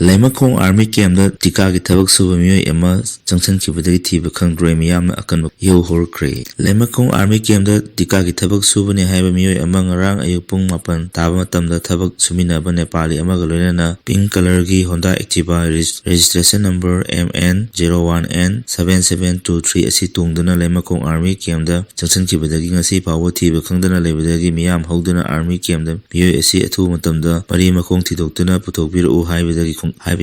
ꯂꯩꯃꯈꯣꯡ army ꯀꯦꯝꯞꯗ ꯇꯤꯀꯥꯒꯤ ꯊꯕꯛ ꯁꯨꯕ ꯃꯤꯑꯣꯏ ꯑꯃ ꯆꯪꯁꯤꯟꯈꯤꯕꯗꯒꯤ ꯊꯤꯕ ꯈꯪꯗ꯭ꯔꯦ ꯃꯤꯌꯥꯝꯅ ꯑꯀꯟꯕ ꯏꯍꯧ ꯍꯧꯔꯛꯈ꯭ꯔꯦ꯫ ꯂꯩꯃꯈꯣꯡ ꯑꯥꯔꯃꯤ ꯀꯦꯝꯞꯗ ꯇꯤꯀꯥꯒꯤ ꯊꯕꯛ ꯁꯨꯕꯅꯤ ꯍꯥꯏꯕ ꯃꯤꯑꯣꯏ ꯑꯃ ꯉꯔꯥꯡ ꯑꯌꯨꯛ ꯄꯨꯡ 7 ꯇꯥꯕ ꯃꯇꯝꯗ ꯊꯕꯛ ꯁꯨꯃꯤꯟꯅꯕ ꯅꯦꯄꯥꯂꯤ ꯑꯃꯒ ꯂꯣꯏꯅꯅ ꯄꯤꯡꯛ ꯀꯂꯔꯒꯤ Honda Activa registration number MN01N7723 ꯑꯁꯤ ꯇꯣꯡꯗꯨꯅ ꯂꯩꯃꯈꯣꯡ ꯑꯥꯔꯃꯤ ꯀꯦꯝꯞꯗ ꯆꯪꯁꯤꯟꯈꯤꯕꯗꯒꯤ ꯉꯁꯤ ꯐꯥꯎꯕ ꯊꯤꯕ ꯈꯪꯗꯅ ꯂꯩꯕꯗꯒꯤ ꯃꯤꯌꯥꯝ ꯍꯧꯗꯨꯅ ꯑꯥꯔꯃꯤ ꯀꯦꯝꯞꯗ ꯃꯤꯑꯣꯏ ꯑꯁꯤ ꯑꯊꯨꯕ ꯃꯇꯝꯗ ꯃꯔꯤ ꯃꯈꯣꯡ ꯊꯤꯗꯣꯛꯇꯨꯅ ꯄꯨꯊꯣꯛꯄꯤꯔꯛꯎ ꯍꯥꯏꯕꯒꯤ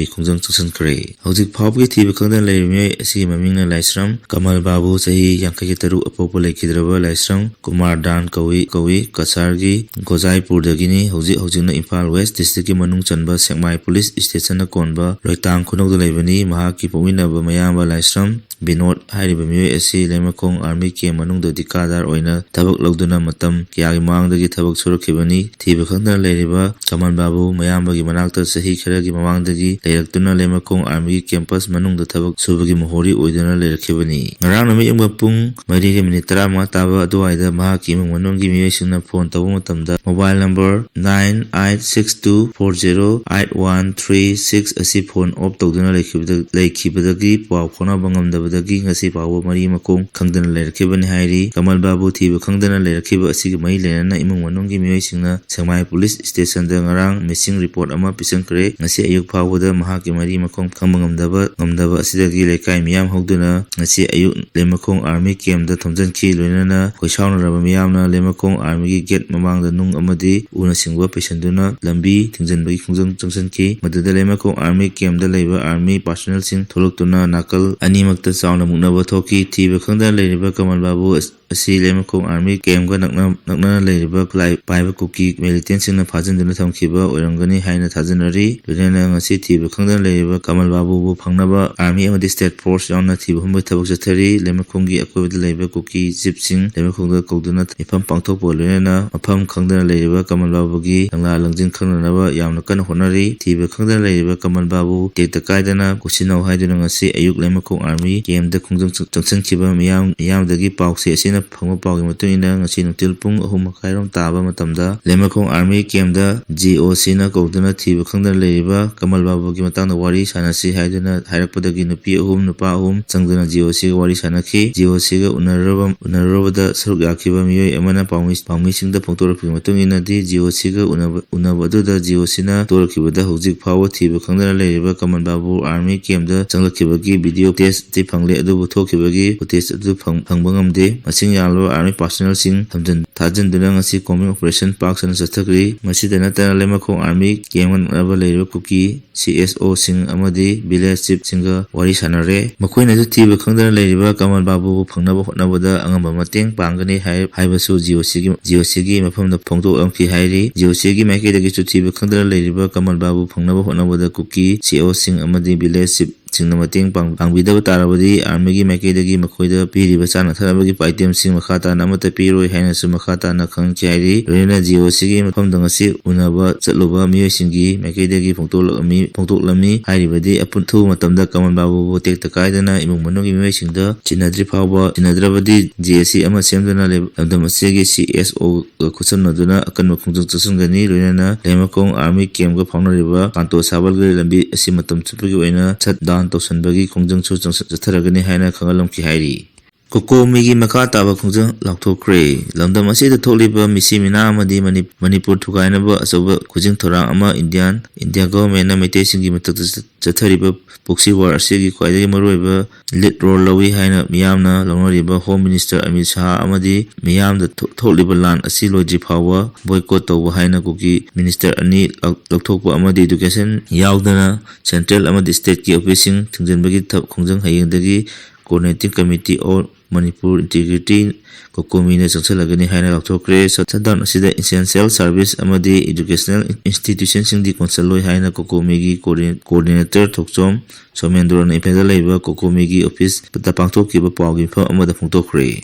ꯈꯣꯡꯖꯪ ꯆꯪꯁꯤꯟꯈ꯭ꯔꯦ꯫ ꯍꯧꯖꯤꯛ ꯐꯥꯎꯕꯒꯤ ꯊꯤꯕ ꯈꯪꯗꯅ ꯂꯩꯔꯤꯕ ꯃꯤꯑꯣꯏ ꯑꯁꯤꯒꯤ ꯃꯃꯤꯡꯅ ꯂꯥꯏꯁ꯭ꯔꯝ ꯀꯃꯜ ꯕꯥꯕꯨ ꯆꯍꯤ 53 ꯑꯄꯣꯛꯄ ꯂꯩꯈꯤꯗ꯭ꯔꯕ ꯂꯥꯏꯁ꯭ꯔꯝ ꯀꯨꯃꯥꯔ ꯗꯥꯟ ꯀꯧꯏ ꯀꯁꯥꯔꯒꯤ ꯒꯣꯖꯥꯏꯄꯨꯔꯗꯒꯤꯅꯤ꯫ ꯍꯧꯖꯤꯛꯅ ꯏꯝꯐꯥꯜ ꯋꯦꯁꯠ ꯗꯤꯁꯇ꯭ꯔꯤꯛꯀꯤ ꯃꯅꯨꯡ ꯆꯟꯕ ꯁꯦꯛꯃꯥꯏ ꯄꯨꯂꯤꯁ ꯁ꯭ꯇꯦꯁꯟꯅ ꯀꯣꯟꯕ ꯂꯣꯏꯇꯥꯡ ꯈꯨꯅꯧꯗ ꯂꯩꯕꯅꯤ꯫ ꯃꯍꯥꯛꯀꯤ ꯄꯣꯛꯃꯤꯟꯅꯕ ꯃꯌꯥꯝꯕ ꯂꯥꯏꯁ꯭ꯔꯝ ꯕꯤꯅꯣꯗ ꯍꯥꯏꯔꯤꯕ ꯃꯤꯑꯣꯏ ꯑꯁꯤ ꯂꯩꯃꯈꯣꯡ ꯑꯥꯔꯃꯤ ꯀꯦꯝꯞ ꯃꯅꯨꯡꯗ ꯇꯤꯀꯥꯗꯥꯔ ꯑꯣꯏꯅ ꯊꯕꯛ ꯂꯧꯗꯨꯅ ꯃꯇꯝ ꯀꯌꯥꯒꯤ ꯃꯃꯥꯡꯗꯒꯤ ꯊꯕꯛ ꯁꯨꯔꯛꯈꯤꯕꯅꯤ꯫ ꯊꯤꯕ ꯈꯪꯗꯅ ꯂꯩꯔꯤꯕ ꯀꯃꯜ ꯕꯥꯕꯨ ꯃꯌꯥꯝꯕꯒꯤ ꯃꯅꯥꯛꯇ ꯆꯍꯤ ꯈꯔꯒꯤ ꯃꯃꯥꯡꯗꯒꯤ ꯂꯩꯔꯛꯇꯨꯅ ꯂꯩꯃꯈꯣꯡ ꯑꯥꯔꯃꯤꯒꯤ ꯀꯦꯝꯄꯁ ꯃꯅꯨꯡꯗ ꯊꯕꯛ ꯁꯨꯕꯒꯤ ꯃꯣꯍꯣꯔꯤ ꯑꯣꯏꯗꯨꯅ ꯂꯩꯔꯛꯈꯤꯕꯅꯤ꯫ ꯉꯔꯥꯡ ꯅꯨꯃꯤꯠ ꯌꯨꯡꯕ ꯄꯨꯡ 4:15 ꯇꯥꯕ ꯑꯗꯨꯋꯥꯏꯗ ꯃꯍꯥꯛꯀꯤ ꯏꯃꯨꯡ ꯃꯅꯨꯡꯒꯤ ꯃꯤꯑꯣꯏꯁꯤꯡꯅ ꯐꯣꯟ ꯇꯧꯕ ꯃꯇꯝꯗ ꯃꯣꯕꯥꯏꯜ ꯅꯝꯕꯔ 9862408136 ꯑꯁꯤ ꯐꯣꯟ ꯑꯣꯐ ꯇꯧꯗꯨꯅ ꯂꯩꯈꯤꯕꯗꯒꯤ ꯄꯥꯎ ꯐꯥꯎꯅꯕ ꯉꯝꯗꯕꯗꯒꯤ ꯉꯁꯤ ꯐꯥꯎꯕ ꯃꯔꯤ ꯃꯈꯣꯡ ꯈꯪꯗꯅ ꯂꯩꯔꯛꯈꯤꯕꯅꯤ ꯍꯥꯏꯔꯤ꯫ ꯀꯃꯜ ꯕꯥꯕꯨ ꯊꯤꯕ ꯈꯪꯗꯅ ꯂꯩꯔꯛꯈꯤꯕ ꯑꯁꯤꯒ ꯃꯔꯤ ꯂꯩꯅꯅ ꯏꯃꯨꯡ ꯃꯅꯨꯡꯒꯤ ꯃꯤꯑꯣꯏꯁꯤꯡꯅ ꯁꯦꯛꯃꯥꯏ ꯄꯨꯂꯤꯁ ꯁ꯭ꯇꯦꯁꯟꯗ ꯉꯔꯥꯡ ꯃꯤꯁꯤꯡ ꯔꯤꯄꯣꯔꯠ ꯑꯃ ꯄꯤꯁꯤꯟꯈ꯭ꯔꯦ꯫ ꯉꯁꯤ ꯑꯌꯨꯛ ꯐꯥꯎꯕꯗ ꯃꯍꯥꯛꯀꯤ ꯃꯔꯤ ꯃꯈꯣꯡ ꯈꯪꯕ ꯉꯝꯗꯕ ꯑꯁꯤꯗꯒꯤ ꯂꯩꯀꯥꯏ ꯃꯤꯌꯥꯝ ꯍꯧꯗꯨꯅ ꯉꯁꯤ ꯑꯌꯨꯛ ꯂꯩꯃꯈꯣꯡ ꯑꯥꯔꯃꯤ ꯀꯦꯝꯞꯗ ꯊꯣꯝꯖꯤꯟꯈꯤ꯫ ꯂꯣꯏꯅꯅ ꯀꯣꯏꯁꯥꯎꯅꯔꯕ ꯃꯤꯌꯥꯝꯅ ꯂꯩꯃꯈꯣꯡ ꯑꯥꯔꯃꯤꯒꯤ ꯒꯦꯠ ꯃꯃꯥꯡꯗ ꯅꯨꯡ ꯑꯃꯗꯤ ꯎꯅ ꯆꯤꯡꯕ ꯄꯩꯁꯤꯟꯗꯨꯅ ꯂꯝꯕꯤ ꯊꯤꯡꯖꯤꯟꯕꯒꯤ ꯈꯣꯡꯖꯪ ꯆꯪꯁꯤꯟꯈꯤ꯫ ꯃꯗꯨꯗ ꯂꯩꯃꯈꯣꯡ ꯑꯥꯔꯃꯤ ꯀꯦꯝꯞꯗ ꯂꯩꯕ ꯑꯥꯔꯃꯤ ꯄꯥꯔꯁꯣꯅꯦꯜꯁꯤꯡ ꯊꯣꯛꯂꯛꯇꯨꯅ ꯅꯥꯀꯜ ꯑꯅꯤꯃꯛꯇ ꯆꯥꯎꯅ ꯃꯨꯛꯅꯕ ꯊꯣꯛꯈꯤ꯫ ꯊꯤꯕ ꯈꯪꯗꯅ ꯂꯩꯔꯤꯕ ꯀꯃꯜ ꯕꯥꯕꯨ ꯑꯁꯤ ꯂꯩꯃꯈꯣꯡ ꯑꯥꯔꯃꯤ ꯀꯦꯝꯞꯒ ꯅꯛꯅꯅ ꯂꯩꯔꯤꯕ ꯈꯨꯠꯂꯥꯏ ꯄꯥꯏꯕ ꯀꯨꯀꯤ ꯃꯤꯂꯤꯇꯦꯟꯠꯁꯤꯡꯅ ꯐꯥꯖꯤꯟꯗꯨꯅ ꯊꯝꯈꯤꯕ ꯑꯣꯏꯔꯝꯒꯅꯤ ꯍꯥꯏꯅ ꯊꯥꯖꯅꯔꯤ꯫ ꯂꯣꯏꯅꯅ ꯉꯁꯤ ꯊꯤꯕ ꯈꯪꯗꯅ ꯂꯩꯔꯤꯕ ꯀꯃꯜ ꯕꯥꯕꯨꯕꯨ ꯐꯪꯅꯕ ꯑꯥꯔꯃꯤ ꯑꯃꯗꯤ ꯁ꯭ꯇꯦꯠ ꯐꯣꯔꯁ ꯌꯥꯎꯅ ꯊꯤꯕ ꯍꯨꯝꯕꯒꯤ ꯊꯕꯛ ꯆꯠꯊꯔꯤ꯫ ꯂꯩꯃꯈꯣꯡꯒꯤ ꯑꯀꯣꯏꯕꯗ ꯂꯩꯕ ꯀꯨꯀꯤ ꯆꯤꯐꯁꯤꯡ ꯂꯩꯃꯈꯣꯡꯗ ꯀꯧꯗꯨꯅ ꯃꯤꯐꯝ ꯄꯥꯡꯊꯣꯛꯄꯒ ꯂꯣꯏꯅꯅ ꯃꯐꯝ ꯈꯪꯗꯅ ꯂꯩꯔꯤꯕ ꯀꯃꯜ ꯕꯥꯕꯨꯒꯤ ꯂꯪꯂꯥ ꯂꯪꯖꯤꯟ ꯈꯪꯅꯅꯕ ꯌꯥꯝꯅ ꯀꯟꯅ ꯍꯣꯠꯅꯔꯤ꯫ ꯊꯤꯕ ꯈꯪꯗꯅ ꯂꯩꯔꯤꯕ ꯀꯃꯜ ꯕꯥꯕꯨ ꯇꯦꯛꯇ ꯀꯥꯏꯗꯅ ꯀꯨꯁꯤꯅꯧ ꯍꯥꯏꯗꯨꯅ ꯉꯁꯤ ꯑꯌꯨꯛ ꯂꯩꯃꯈꯣꯡ ꯑꯥꯔꯃꯤ ꯀꯦꯝꯞꯗ ꯈꯣꯡꯖꯪ ꯆꯪꯁꯤꯟꯈꯤꯕ ꯃꯤꯌꯥꯝꯗꯒꯤ ꯄꯥꯎꯆꯦ ꯑꯁꯤꯅ ꯐꯪꯕ ꯄꯥꯎꯒꯤ ꯃꯇꯨꯡ ꯏꯟꯅ ꯉꯁꯤ ꯅꯨꯡꯊꯤꯜ ꯄꯨꯡ 3:30 ꯇꯥꯕ ꯃꯇꯝꯗ ꯂꯩꯃꯈꯣꯡ ꯑꯥꯔꯃꯤ ꯀꯦꯝꯞꯗ GOCꯅ ꯀꯧꯗꯨꯅ ꯊꯤꯕ ꯈꯪꯗꯅ ꯂꯩꯔꯤꯕ ꯀꯃꯜ ꯕꯥꯕꯨꯒꯤ ꯃꯇꯥꯡꯗ ꯋꯥꯔꯤ ꯁꯥꯟꯅꯁꯤ ꯍꯥꯏꯗꯨꯅ ꯍꯥꯏꯔꯛꯄꯗꯒꯤ ꯅꯨꯄꯤ 3 ꯅꯨꯄꯥ 3 ꯆꯪꯗꯨꯅ GOCꯒ ꯋꯥꯔꯤ ꯁꯥꯟꯅꯈꯤ꯫ GOCꯒ ꯎꯅꯔꯨꯕꯗ ꯁꯔꯨꯛ ꯌꯥꯈꯤꯕ ꯃꯤꯑꯣꯏ ꯑꯃꯅ ꯄꯥꯎꯃꯤꯁꯤꯡꯗ ꯐꯣꯡꯗꯣꯔꯛꯈꯤꯕꯒꯤ ꯃꯇꯨꯡ ꯏꯟꯅꯗꯤ GOCꯒ ꯎꯅꯕ ꯑꯗꯨꯗ GOCꯅ ꯐꯣꯡꯗꯣꯔꯛꯈꯤꯕꯗ ꯍꯧꯖꯤꯛ ꯐꯥꯎꯕ ꯊꯤꯕ ꯈꯪꯗꯅ ꯂꯩꯔꯤꯕ ꯀꯃꯜ ꯕꯥꯕꯨ ꯑꯥꯔꯃꯤ ꯀꯦꯝꯞꯗ ꯆꯪꯂꯛꯈꯤꯕꯒꯤ ꯚꯤꯗꯤꯑꯣ ꯐꯨꯇꯦꯖꯇꯤ ꯐꯪꯂꯦ ꯑꯗꯨꯕꯨ ꯊꯣꯛꯈꯤꯕꯒꯤ ꯐꯨꯇꯦꯖ ꯑꯗꯨ ꯐꯪꯕ ꯉꯝꯗꯦ꯫ ꯃꯁꯤꯡ ꯌꯥꯝꯂꯕ ꯑꯥꯔꯃꯤ ꯄꯥꯔꯁꯣꯅꯦꯜꯁꯤꯡ ꯊꯥꯖꯤꯟꯗꯨꯅ ꯉꯁꯤ ꯀꯣꯝꯕꯤꯡ ꯑꯣꯄꯔꯦꯁꯟ ꯄꯥꯛ ꯁꯟꯅ ꯆꯠꯊꯈ꯭ꯔꯤ꯫ ꯃꯁꯤꯗ ꯅꯠꯇꯅ ꯂꯩꯃꯈꯣꯡ ꯑꯥꯔꯃꯤ ꯀꯦꯝꯞꯒ ꯅꯛꯅꯕ ꯂꯩꯔꯤꯕ ꯀꯨꯀꯤ CSOꯁꯤꯡ ꯑꯃꯗꯤ ꯚꯤꯂꯦꯖ ꯆꯤꯐꯁꯤꯡꯒ ꯋꯥꯔꯤ ꯁꯥꯟꯅꯔꯦ꯫ ꯃꯈꯣꯏꯅꯁꯨ ꯊꯤꯕ ꯈꯪꯗꯅ ꯂꯩꯔꯤꯕ ꯀꯃꯜ ꯕꯥꯕꯨꯕꯨ ꯐꯪꯅꯕ ꯍꯣꯠꯅꯕꯗ ꯑꯉꯝꯕ ꯃꯇꯦꯡ ꯄꯥꯡꯒꯅꯤ ꯍꯥꯏꯕꯁꯨ GOCꯒꯤ ꯃꯐꯝꯗ ꯐꯣꯡꯗꯣꯛꯂꯝꯈꯤ ꯍꯥꯏꯔꯤ꯫ GOCꯒꯤ ꯃꯥꯏꯀꯩꯗꯒꯤꯁꯨ ꯊꯤꯕ ꯈꯪꯗꯅ ꯂꯩꯔꯤꯕ ꯀꯃꯜ ꯕꯥꯕꯨ ꯐꯪꯅꯕ ꯍꯣꯠꯅꯕꯗ ꯀꯨꯀꯤ CSOꯁꯤꯡ ꯑꯃꯗꯤ ꯚꯤꯂꯦꯖ ꯆꯤꯐꯁꯤꯡꯅ ꯃꯇꯦꯡ ꯄꯥꯡꯕꯤꯗꯕ ꯇꯥꯔꯕꯗꯤ ꯑꯥꯔꯃꯤꯒꯤ ꯃꯥꯏꯀꯩꯗꯒꯤ ꯃꯈꯣꯏꯗ ꯄꯤꯔꯤꯕ ꯆꯥꯅ ꯊꯛꯅꯕꯒꯤ ꯑꯥꯏꯇꯦꯝꯁꯤꯡ ꯃꯈꯥ ꯇꯥꯅ ꯑꯃꯠꯇ ꯄꯤꯔꯣꯏ ꯍꯥꯏꯅꯁꯨ ꯃꯈꯥ ꯇꯥꯅ ꯈꯪꯍꯟꯈꯤ ꯍꯥꯏꯔꯤ꯫ ꯂꯣꯏꯅꯅ GOCꯒꯤ ꯃꯐꯝꯗꯉꯁꯤ ꯎꯅꯕ ꯆꯠꯂꯨꯕ ꯃꯤꯑꯣꯏꯁꯤꯡꯒꯤ ꯃꯥꯏꯀꯩꯗꯒꯤ ꯐꯣꯡꯗꯣꯛꯂꯝꯃꯤ ꯍꯥꯏꯔꯤꯕꯗꯤ ꯑꯊꯨꯕ ꯃꯇꯝꯗ ꯀꯃꯜ ꯕꯥꯕꯨꯕꯨ ꯇꯦꯛꯇ ꯀꯥꯏꯗꯅ ꯏꯃꯨꯡ ꯃꯅꯨꯡꯒꯤ ꯃꯤꯑꯣꯏꯁꯤꯡꯗ ꯊꯤꯅꯗ꯭ꯔꯕꯗꯤ JSC ꯑꯃ ꯁꯦꯝꯗꯨꯅ ꯂꯝꯗꯝ ꯑꯁꯤꯒꯤ CSOꯒ ꯈꯨꯠꯁꯝꯅꯗꯨꯅ ꯑꯀꯟꯕ ꯈꯣꯡꯖꯪ ꯆꯪꯁꯤꯟꯒꯅꯤ꯫ ꯂꯣꯏꯅꯅ ꯂꯩꯃꯈꯣꯡ ꯑꯥꯔꯃꯤ ꯀꯦꯝꯞꯒ ꯐꯥꯎꯅꯔꯤꯕ ꯀꯥꯟꯇꯣ ꯁꯥꯕꯜꯒꯤ ꯂꯝꯕꯤ ꯑꯁꯤ ꯃꯇꯝ ꯆꯨꯞꯄꯒꯤ ꯑꯣꯏꯅ ꯁꯠ ꯗꯥꯎꯟ ꯇꯧꯁꯤꯟꯕꯒꯤ ꯈꯣꯡꯖꯪꯁꯨ ꯆꯠꯊꯔꯒꯅꯤ ꯍꯥꯏꯅ ꯈꯪꯍꯟꯂꯝꯈꯤ ꯍꯥꯏꯔꯤ꯫ ꯀꯣꯀꯣꯃꯤꯒꯤ ꯃꯈꯥ ꯇꯥꯕ ꯈꯣꯡꯖꯪ ꯂꯥꯎꯊꯣꯛꯈ꯭ꯔꯦ꯫ ꯂꯝꯗꯝ ꯑꯁꯤꯗ ꯊꯣꯛꯂꯤꯕ ꯃꯤꯁꯤ ꯃꯤꯅꯥ ꯑꯃꯗꯤ ꯃꯅꯤꯄꯨꯔ ꯊꯨꯒꯥꯏꯅꯕ ꯑꯆꯧꯕ ꯈꯨꯖꯤꯡ ꯊꯧꯔꯥꯡ ꯑꯃ ꯏꯟꯗꯤꯌꯥ ꯒꯚꯔꯟꯃꯦꯟꯠꯅ ꯃꯩꯇꯩꯁꯤꯡꯒꯤ ꯃꯊꯛꯇ ꯆꯠꯊꯔꯤꯕ ꯄꯣꯛꯁꯤ ꯋꯥꯔ ꯑꯁꯤꯒꯤ ꯈ꯭ꯋꯥꯏꯗꯒꯤ ꯃꯔꯨꯑꯣꯏꯕ ꯂꯤꯗ ꯔꯣꯜ ꯂꯧꯏ ꯍꯥꯏꯅ ꯃꯤꯌꯥꯝꯅ ꯂꯧꯅꯔꯤꯕ ꯍꯣꯝ ꯃꯤꯅꯤꯁꯇꯔ ꯑꯃꯤꯠ ꯁꯥꯍ ꯑꯃꯗꯤ ꯃꯤꯌꯥꯝꯗ ꯊꯣꯛꯂꯤꯕ ꯂꯥꯟ ꯑꯁꯤ ꯂꯣꯏꯗ꯭ꯔꯤ ꯐꯥꯎꯕ ꯕꯣꯏꯀꯣꯠ ꯇꯧꯕ ꯍꯥꯏꯅ ꯀꯨꯀꯤ ꯃꯤꯅꯤꯁꯇꯔ ꯑꯅꯤ ꯂꯧꯊꯣꯛꯄ ꯑꯃꯗꯤ ꯑꯦꯗꯨꯀꯦꯁꯟ ꯌꯥꯎꯗꯅ ꯁꯦꯟꯇ꯭ꯔꯦꯜ ꯑꯃꯗꯤ ꯁ꯭ꯇꯦꯠꯀꯤ ꯑꯣꯐꯤꯁꯁꯤꯡ ꯊꯤꯡꯖꯤꯟꯕꯒꯤ ꯈꯣꯡꯖꯪ ꯍꯌꯦꯡꯗꯒꯤ ꯀꯣꯑꯣꯔꯗꯤꯅꯦꯇꯤꯡ ꯀꯃꯤꯇꯤ ꯑꯣꯟ ꯃꯅꯤꯄꯨꯔ ꯏꯟꯇꯤꯒ꯭ꯔꯤꯇꯤ ꯀꯣꯀꯣꯃꯤꯅ ꯆꯪꯁꯤꯜꯂꯒꯅꯤ ꯍꯥꯏꯅ ꯂꯥꯎꯊꯣꯛꯈ꯭ꯔꯦ꯫ ꯁꯠꯗꯥꯎꯟ ꯑꯁꯤꯗ ꯏꯁꯦꯟꯁꯤꯌꯦꯜ ꯁꯥꯔꯚꯤꯁ ꯑꯃꯗꯤ ꯑꯦꯖꯨꯀꯦꯁꯅꯦꯜ ꯏꯟꯁꯇꯤꯇ꯭ꯌꯨꯁꯟꯁꯤꯡꯗꯤ ꯀꯣꯟꯁꯤꯜꯂꯣꯏ ꯍꯥꯏꯅ ꯀꯣꯀꯣꯃꯤꯒꯤ ꯀꯣꯑꯣꯔꯗꯤꯅꯦꯇꯔ ꯊꯣꯛꯆꯣꯝ ꯁꯣꯃꯦꯟꯗ꯭ꯔꯣꯅ ꯏꯝꯐꯥꯜꯗ ꯂꯩꯕ ꯀꯣꯀꯣꯃꯤꯒꯤ ꯑꯣꯐꯤꯁꯇ ꯄꯥꯡꯊꯣꯛꯈꯤꯕ ꯄꯥꯎꯒꯤ ꯃꯤꯐꯝ ꯑꯃꯗ ꯐꯣꯡꯗꯣꯛꯈ꯭ꯔꯦ꯫